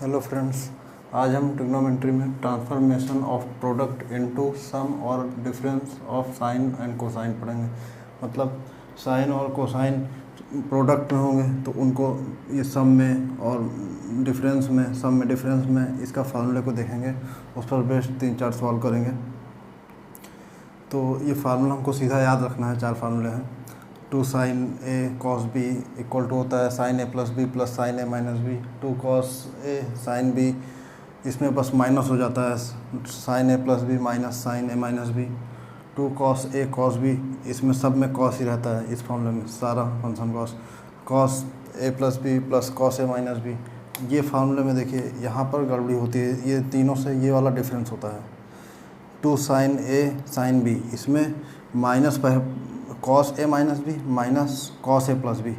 Hello friends, आज हम trigonometry में transformation of product into some और difference of sine and cosine पढ़ेंगे। मतलब साइन और कोसाइन प्रोडक्ट में होंगे तो उनको ये सम में और डिफरेंस में, सम में डिफरेंस में इसका फार्मूले को देखेंगे, उस पर बेस्ड 3-4 सवाल करेंगे। तो ये फार्मूला हमको सीधा याद रखना है। 4 फार्मूले हैं। 2 sine A cos B equal to होता है sine A plus B plus sine A minus B. 2 cos A sine B, इसमें बस माइनस हो जाता है, sine A plus B minus sine A minus B. 2 cos A cos B, इसमें सब में कॉस ही रहता है, इस फॉर्मूले में सारा function cos A plus B plus cos A minus B. ये फार्मूले में देखिए यहाँ पर गड़बड़ी होती है, ये तीनों से ये वाला डिफरेंस होता है। 2 साइन ए साइन बी, इसमें minus cos A minus B minus cos A plus B,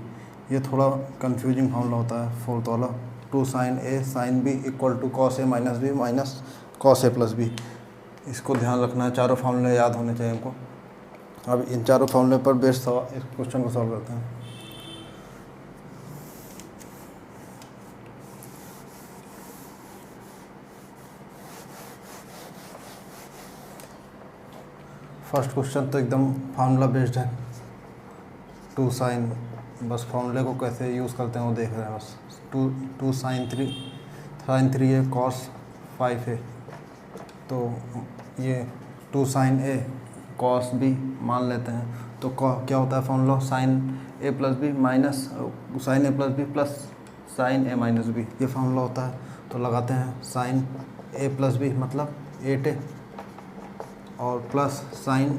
ये थोड़ा कंफ्यूजिंग फार्मूला होता है फोर्थ वाला। 2 sine A sine B equal to cos A minus B minus cos A plus B, इसको ध्यान रखना है। चारों फार्मूले याद होने चाहिए हमको। अब इन चारों फार्मूले पर बेस्ड इस क्वेश्चन को सॉल्व करते हैं। फर्स्ट क्वेश्चन तो एकदम फार्मूला बेस्ड है। 2 साइन, बस फार्मूले को कैसे यूज़ करते हैं वो देख रहे हैं बस। 2 साइन 3 ए कॉस 5 ए, तो ये 2 साइन ए कॉस बी मान लेते हैं। तो क्या होता है formula, sign A plus B minus sine A plus B plus sine A minus B, ये फार्मूला होता है। तो लगाते हैं साइन ए प्लस बी मतलब 8a और plus sine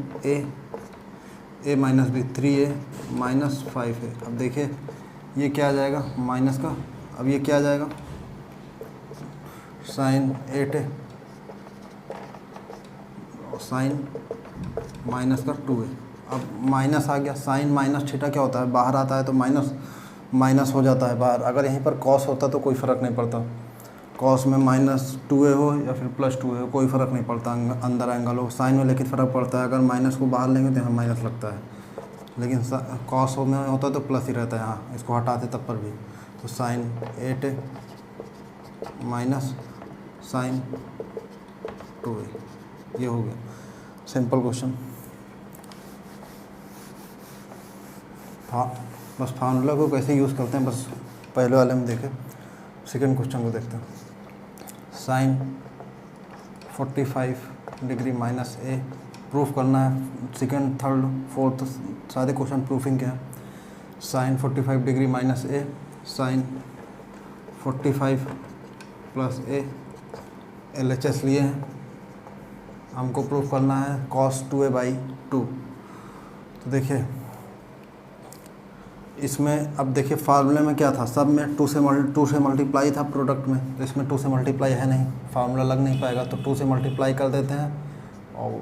A minus B 3a minus 5a। अब देखिए ये क्या आ जाएगा माइनस का, अब ये क्या आ जाएगा साइन 8a साइन माइनस का 2a। अब माइनस आ गया, साइन माइनस थीटा क्या होता है, बाहर आता है तो माइनस हो जाता है बाहर। अगर यहीं पर कॉस होता तो कोई फ़र्क नहीं पड़ता, कॉस में -2a हो या फिर +2a हो कोई फ़र्क नहीं पड़ता, अंदर एंगल हो। साइन में लेकिन फ़र्क पड़ता है, अगर माइनस को बाहर लेंगे तो यहाँ माइनस लगता है, लेकिन कॉस में होता है तो प्लस ही रहता है। यहाँ इसको हटाते तब पर भी, तो sign 8a minus sign 2a, ये हो गया सिंपल क्वेश्चन। हाँ, बस फार्मूला को कैसे यूज़ करते हैं बस पहले वाले में देखें। सेकेंड क्वेश्चन को देखते हैं। साइन 45 डिग्री माइनस ए प्रूफ करना है। सेकेंड थर्ड फोर्थ सारे क्वेश्चन प्रूफिंग के हैं। साइन 45 डिग्री माइनस ए, साइन 45 प्लस ए, LHS लिए हैं, हमको प्रूफ करना है cos 2a/2। तो देखिए इसमें, अब देखिए फार्मूले में क्या था, सब में 2 से मल्टीप्लाई था प्रोडक्ट में, तो इसमें 2 से मल्टीप्लाई है नहीं, फार्मूला लग नहीं पाएगा। तो 2 से मल्टीप्लाई कर देते हैं और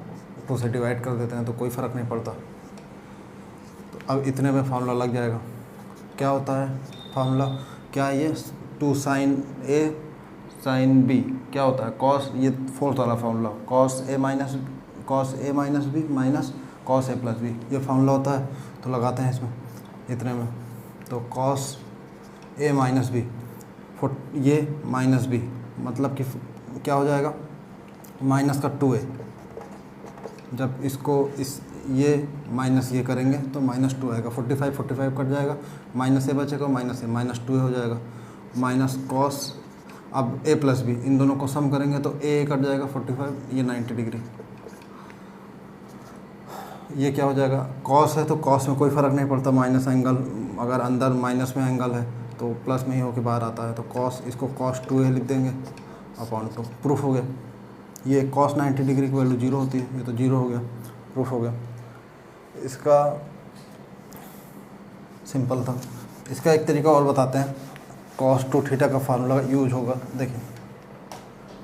2 से डिवाइड कर देते हैं, तो कोई फ़र्क नहीं पड़ता। तो अब इतने में फार्मूला लग जाएगा। क्या होता है फार्मूला, क्या ये 2 साइन ए साइन बी क्या होता है कॉस, ये फोर्थ वाला formula, cos A minus B minus cos A plus B, ये फार्मूला होता है। तो लगाते हैं इसमें इतने में, तो कॉस ए माइनस बी, ये माइनस बी मतलब कि क्या हो जाएगा माइनस का 2a। जब इसको ये माइनस ये करेंगे तो -2 आएगा, 45 कट जाएगा, माइनस ए बचेगा, माइनस ए माइनस 2a हो जाएगा, माइनस कॉस, अब ए प्लस बी, इन दोनों को सम करेंगे तो ए कट जाएगा 45, ये 90 डिग्री। ये क्या हो जाएगा, कॉस है तो कॉस में कोई फ़र्क नहीं पड़ता, माइनस एंगल अगर अंदर माइनस में एंगल है तो प्लस में ही होके बाहर आता है। तो कॉस, इसको cos 2a लिख देंगे अपॉन 2, प्रूफ हो गया। ये cos 90 डिग्री की वैल्यू 0 होती है, ये तो 0 हो गया, प्रूफ हो गया। इसका सिंपल था। इसका एक तरीका और बताते हैं, cos 2 थीटा का फार्मूला यूज होगा। देखिए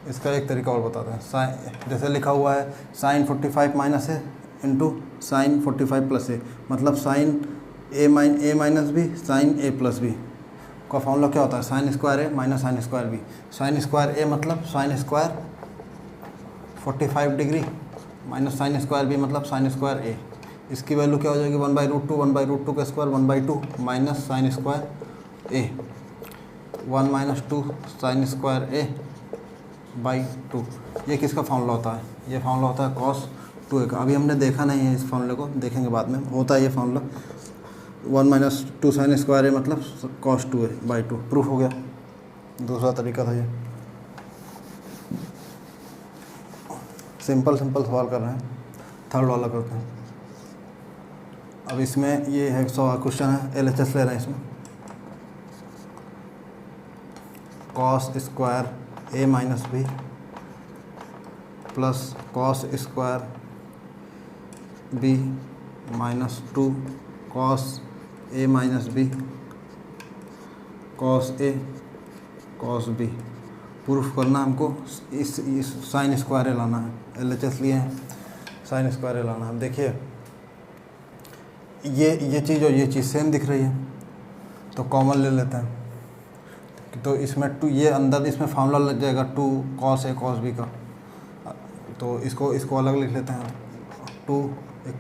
इसका एक तरीका और बताते हैं। साइन, जैसे लिखा हुआ है sine 45 minus A into sine 45 plus A, मतलब sine A minus B sine A plus B का फॉर्मूला क्या होता है, sine square A minus sine square B. Sine square A मतलब sine square 45 degree minus sine square B मतलब sine square A. इसकी value क्या हो जाएगी 1/√2 का square 1/2 minus sine square A. 1 minus 2 sine square A by 2। ये किसका formula होता है? ये फॉर्मूला होता है कॉस 2a का। अभी हमने देखा नहीं है इस फॉर्मूले को, देखेंगे बाद में। होता है ये formula 1 minus 2 sine square A मतलब कॉस 2a बाई 2। प्रूफ हो गया। दूसरा तरीका था ये। सिंपल सवाल कर रहे हैं। थर्ड वाला करते हैं। अब इसमें ये है क्वेश्चन है, LHS ले रहे हैं इसमें। Cos square A minus B plus cos square B minus 2 cos A minus B cos A cos B. Proof करना हमको इस साइन स्क्वायर ए लाना है। LHS लिए हैं, साइन स्क्वायर ए लाना है। देखिए ये चीज़ और ये चीज़ सेम दिख रही है, तो कॉमन ले लेते हैं। तो इसमें 2, ये अंदर इसमें फार्मूला लग जाएगा 2 कॉस ए कॉस बी का। तो इसको अलग लिख लेते हैं। 2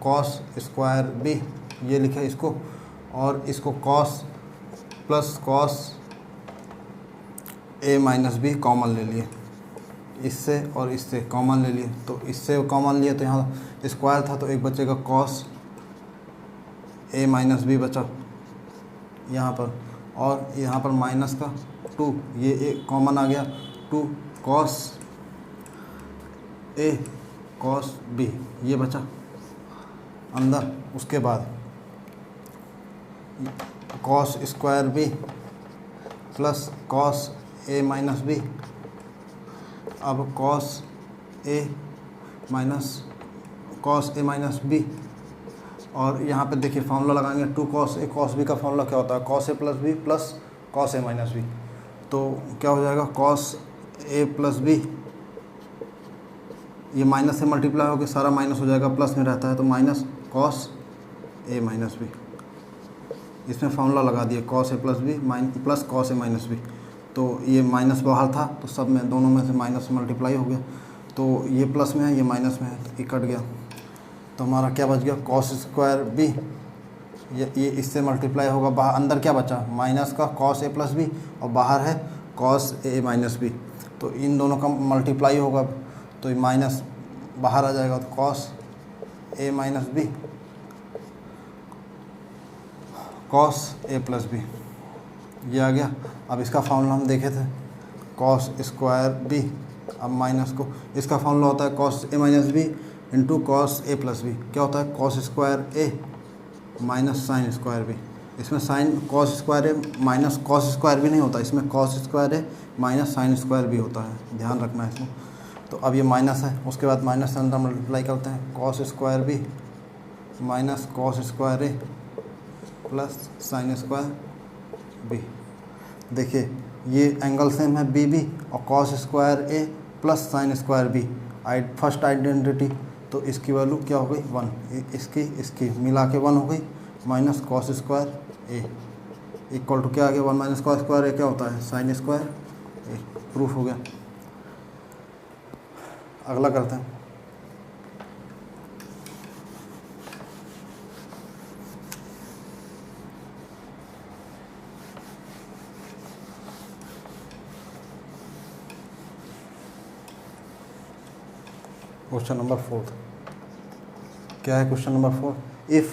कॉस स्क्वायर बी ये लिखे इसको, और इसको cos plus cos A minus B common ले लिए। इससे और इससे कॉमन ले लिए, तो इससे कॉमन लिए तो यहाँ स्क्वायर था तो एक बचेगा कॉस ए माइनस बी बचा यहाँ पर, और यहाँ पर माइनस का 2, ये एक कॉमन आ गया 2 कॉस ए कॉस बी ये बचा अंदर। उसके बाद cos square B plus cos A minus B. अब कॉस ए माइनस बी, और यहाँ पे देखिए फार्मूला लगाएंगे 2 कॉस ए कॉस बी का फार्मूला क्या होता है? Cos A plus B plus cos A minus B. तो क्या हो जाएगा? कॉस ए प्लस बी, ये माइनस से मल्टीप्लाई होकर सारा माइनस हो जाएगा, प्लस में रहता है तो minus cos A minus B. इसमें फार्मूला लगा दिए cos A plus B plus cos A minus B. तो ये माइनस बाहर था तो सब में दोनों में से माइनस मल्टीप्लाई हो गया, तो ये प्लस में है ये माइनस में है, तो ये कट गया। तो हमारा क्या बच गया? कॉस स्क्वायर बी, ये इससे मल्टीप्लाई होगा, बाहर अंदर क्या बचा? माइनस का कॉस ए प्लस बी, और बाहर है कॉस ए माइनस बी। तो इन दोनों का मल्टीप्लाई होगा तो ये माइनस बाहर आ जाएगा, तो cos A minus B cos A plus B ये आ गया। अब इसका फार्मूला हम देखे थे कॉस स्क्वायर बी, अब माइनस को, इसका फार्मूला होता है cos A minus B into cos A plus B. क्या होता है? Cos square A minus sine square B. इसमें sine cos square A minus cos square B नहीं होता, इसमें cos square A minus sine square B होता है, ध्यान रखना है इसमें। तो अब ये माइनस है, उसके बाद माइनस से अंदर मल्टीप्लाई करते हैं, cos square B minus cos square A plus sine square B. देखिए ये एंगल सेम है बी बी, और cos square A plus sine square B first identity, तो इसकी वैल्यू क्या हो गई? 1। इसकी मिला के 1 हो गई, minus cos square A equal to क्या आ गया? 1 माइनस कॉस स्क्वायर ए क्या होता है? साइन स्क्वायर ए। प्रूफ हो गया। अगला करते हैं। क्वेश्चन नंबर 4 क्या है? Question number 4, if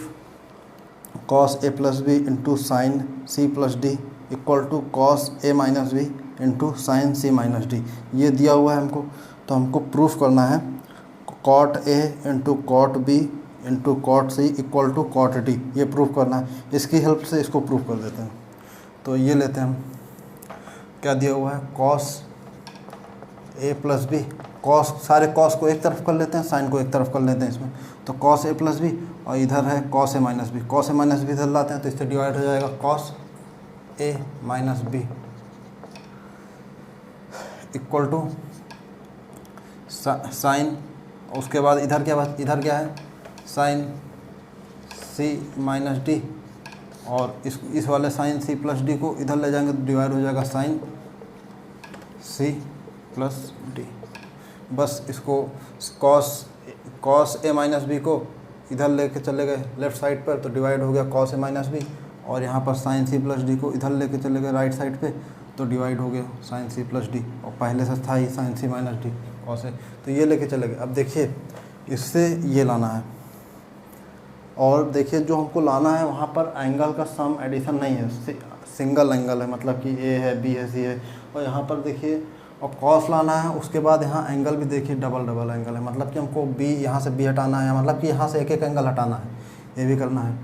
cos A plus B into sine C plus D equal to cos A minus B into sine C minus D. ये दिया हुआ है हमको, तो हमको प्रूफ करना है cot A into cot B into cot C equal to cot D. ये प्रूफ करना है, इसकी हेल्प से इसको प्रूफ कर देते हैं। तो ये लेते हैं हम, क्या दिया हुआ है? Cos A plus B, cos सारे कॉस को एक तरफ कर लेते हैं, साइन को एक तरफ कर लेते हैं इसमें। तो कॉस ए प्लस बी, और इधर है cos A minus B. Cos A minus B इधर लाते हैं तो इससे डिवाइड हो जाएगा cos A minus B equal to sine, उसके बाद इधर क्या है? साइन सी माइनस डी, और इस वाले साइन सी प्लस डी को इधर ले जाएंगे तो डिवाइड हो जाएगा साइन सी प्लस डी। बस इसको कॉस ए माइनस बी को इधर लेके चले गए लेफ़्ट साइड पर, तो डिवाइड हो गया कॉस ए माइनस बी, और यहाँ पर साइन सी प्लस डी को इधर लेके चले गए राइट साइड पे, तो डिवाइड हो गया साइन सी प्लस डी, और पहले से था ही sign C minus D cos A, तो ये लेके चले गए। अब देखिए इससे ये लाना है, और देखिए जो हमको लाना है वहाँ पर एंगल का सम एडिशन नहीं है, सिंगल एंगल है, मतलब कि ए है, बी है, सी है, और यहाँ पर देखिए और कॉस लाना है, उसके बाद यहाँ एंगल भी देखिए डबल डबल एंगल है, मतलब कि हमको बी यहाँ से बी हटाना है, मतलब कि यहाँ से एक एक एंगल हटाना है, ये भी करना है।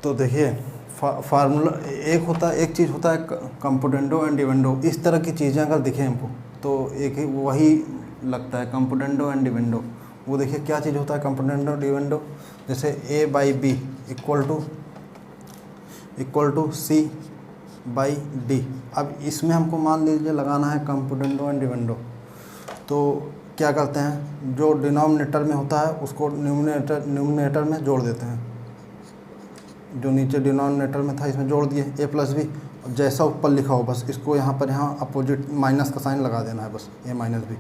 तो देखिए फार्मूला एक होता है, एक चीज़ होता है कंपोनेंडो एंड डिविडेंडो, इस तरह की चीज़ें अगर दिखें हमको तो एक ही वही लगता है कंपोनेंडो एंड डिविडेंडो। वो देखिए क्या चीज़ होता है कंपोनेंडो डिविडेंडो, जैसे A by B equal to C by D. अब इसमें हमको मान लीजिए लगाना है कंपोनेंडो एंड डिविडेंडो, तो क्या करते हैं, जो डिनोमिनेटर में होता है उसको न्यूमरेटर में जोड़ देते हैं, जो नीचे डिनोमिनेटर में था इसमें जोड़ दिए ए प्लस बी, जैसा ऊपर लिखा हो बस इसको यहाँ पर यहाँ अपोजिट माइनस का साइन लगा देना है, बस ए माइनस बी,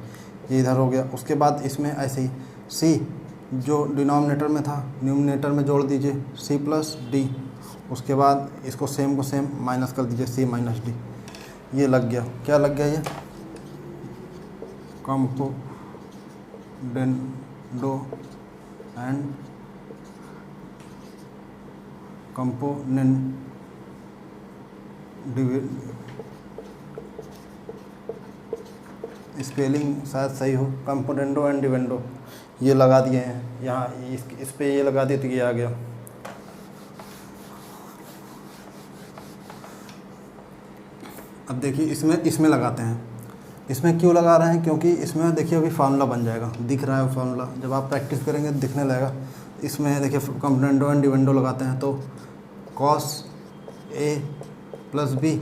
ये इधर हो गया। उसके बाद इसमें ऐसे ही सी जो डिनोमिनेटर में था न्यूमरेटर में जोड़ दीजिए सी प्लस डी, उसके बाद इसको सेम को सेम माइनस कर दीजिए सी माइनस डी, ये लग गया। क्या लग गया, ये कंपोनेंडो एंड कंपोनेंट स्पेलिंग शायद सही हो, कंपोनेंडो एंड डिविडेंडो, ये लगा दिए हैं यहाँ, इस पे ये लगा दिए तो ये आ गया। अब देखिए इसमें लगाते हैं, इसमें क्यों लगा रहे हैं, क्योंकि इसमें देखिए अभी फार्मूला बन जाएगा, दिख रहा है फार्मूला, जब आप प्रैक्टिस करेंगे दिखने लगेगा। इसमें देखिए कंपोनेंडो एंड डिविडेंडो लगाते हैं, तो cos A plus B,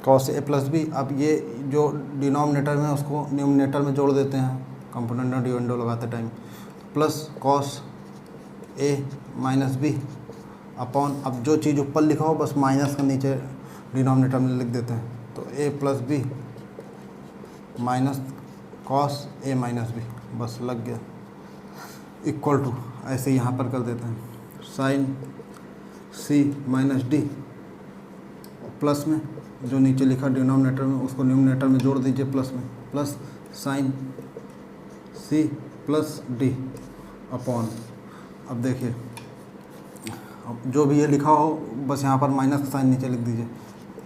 cos A plus B, अब ये जो डिनोमिनेटर में उसको न्यूमरेटर में जोड़ देते हैं कंपोनेंडो डिविडेंडो लगाते time, plus cos A minus B upon, अब जो चीज़ ऊपर लिखा हो बस माइनस का नीचे डिनोमिनेटर में लिख देते हैं, तो ए plus B minus cos A minus B, बस लग गया, इक्वल टू, ऐसे यहाँ पर कर देते हैं sign C minus D, plus में जो नीचे लिखा डिनोमिनेटर में उसको न्यूमरेटर में जोड़ दीजिए प्लस में, plus sine C plus D upon, अब देखिए अब जो भी ये लिखा हो बस यहाँ पर माइनस का साइन नीचे लिख दीजिए,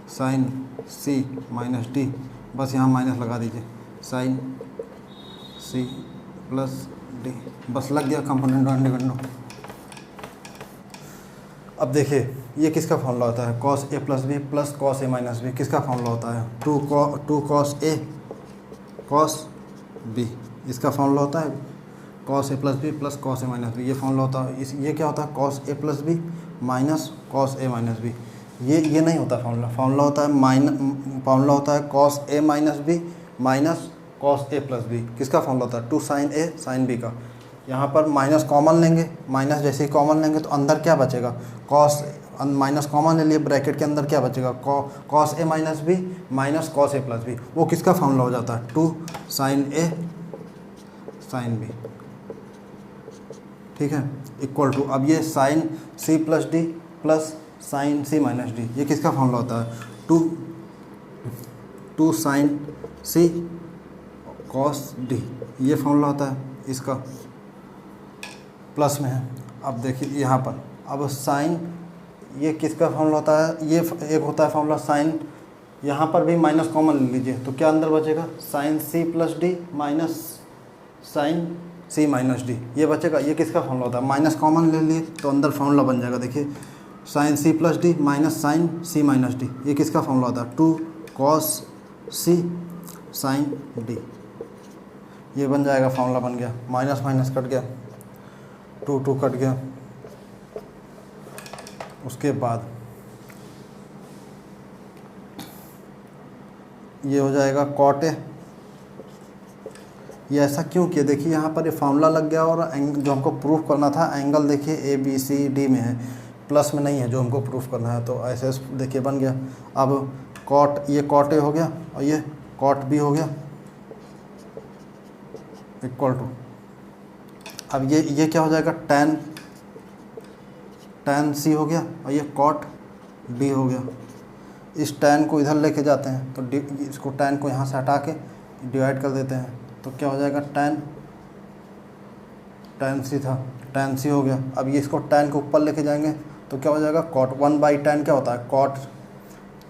साइन सी माइनस डी, बस यहाँ माइनस लगा दीजिए, साइन सी प्लस डी, बस लग गया कंपोनेंडो एंड डिविडेंडो। अब देखिए ये किसका फॉर्मूला होता है, cos A plus B plus cos A minus B, किसका फॉर्मूला होता है, two cos A cos B, इसका फॉर्मूला होता है cos A plus B plus cos A minus B, ये फॉर्मूला होता है। ये क्या होता है, cos A plus B minus cos A minus B, ये नहीं होता फॉर्मूला होता है फॉर्मूला होता है cos A minus B minus cos A plus B, किसका फॉर्मूला होता है, two sine A sine B का। यहाँ पर माइनस कॉमन लेंगे, माइनस जैसे ही कॉमन लेंगे तो अंदर क्या बचेगा, कॉस, माइनस कॉमन ले लिए, ब्रैकेट के अंदर क्या बचेगा, cos A minus B minus cos A plus B, वो किसका फॉर्मूला हो जाता है, two sine A sine B, ठीक है, इक्वल टू, अब ये sine C plus D plus sine C minus D, ये किसका फॉर्मूला होता है, two sine C cos D, ये फॉर्मूला होता है इसका, प्लस में है। अब देखिए यहाँ पर, अब साइन, ये किसका फॉर्मूला होता है, ये एक होता है फॉर्मूला साइन, यहाँ पर भी माइनस कॉमन ले लीजिए तो क्या अंदर बचेगा, sine C plus D minus sine C minus D, ये बचेगा, ये किसका फॉर्मूला होता है, माइनस कॉमन ले लिए तो अंदर फॉर्मूला बन जाएगा, देखिए sine C plus D minus sine C minus D, ये किसका फॉर्मूला होता है, two cos C sine D, ये बन जाएगा, फॉर्मूला बन गया, माइनस माइनस कट गया, टू कट गया। उसके बाद ये हो जाएगा कॉट ए, ये ऐसा क्यों किया, देखिए यहाँ पर ये फार्मूला लग गया और जो हमको प्रूफ करना था एंगल देखिए ए बी सी डी में है, प्लस में नहीं है जो हमको प्रूफ करना है, तो ऐसे देखिए बन गया। अब कॉट, ये कॉट ए हो गया और ये कॉट बी हो गया, इक्वल टू, अब ये क्या हो जाएगा, टैन सी हो गया और ये कॉट डी हो गया, इस tan को इधर लेके जाते हैं तो इसको tan को यहाँ से हटा के डिवाइड कर देते हैं, तो क्या हो जाएगा tan c था, tan c हो गया। अब ये इसको tan को ऊपर लेके जाएंगे तो क्या हो जाएगा cot 1/tan क्या होता है cot,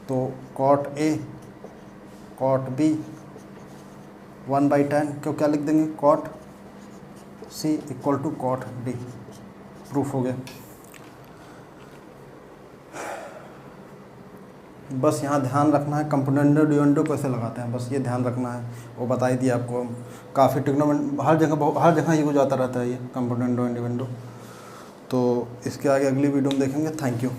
तो cot a cot b 1/tan क्यों क्या लिख देंगे cot c equal to cot d। Proof हो गया। बस यहाँ ध्यान रखना है कंपोनेंडो डिविडेंडो कैसे लगाते हैं, बस ये ध्यान रखना है, वो बता ही दिया आपको। काफ़ी ट्रिग्नोमेट्री हर जगह यूज होता रहता है ये कंपोनेंडो डिविडेंडो। तो इसके आगे अगली वीडियो में देखेंगे। Thank you.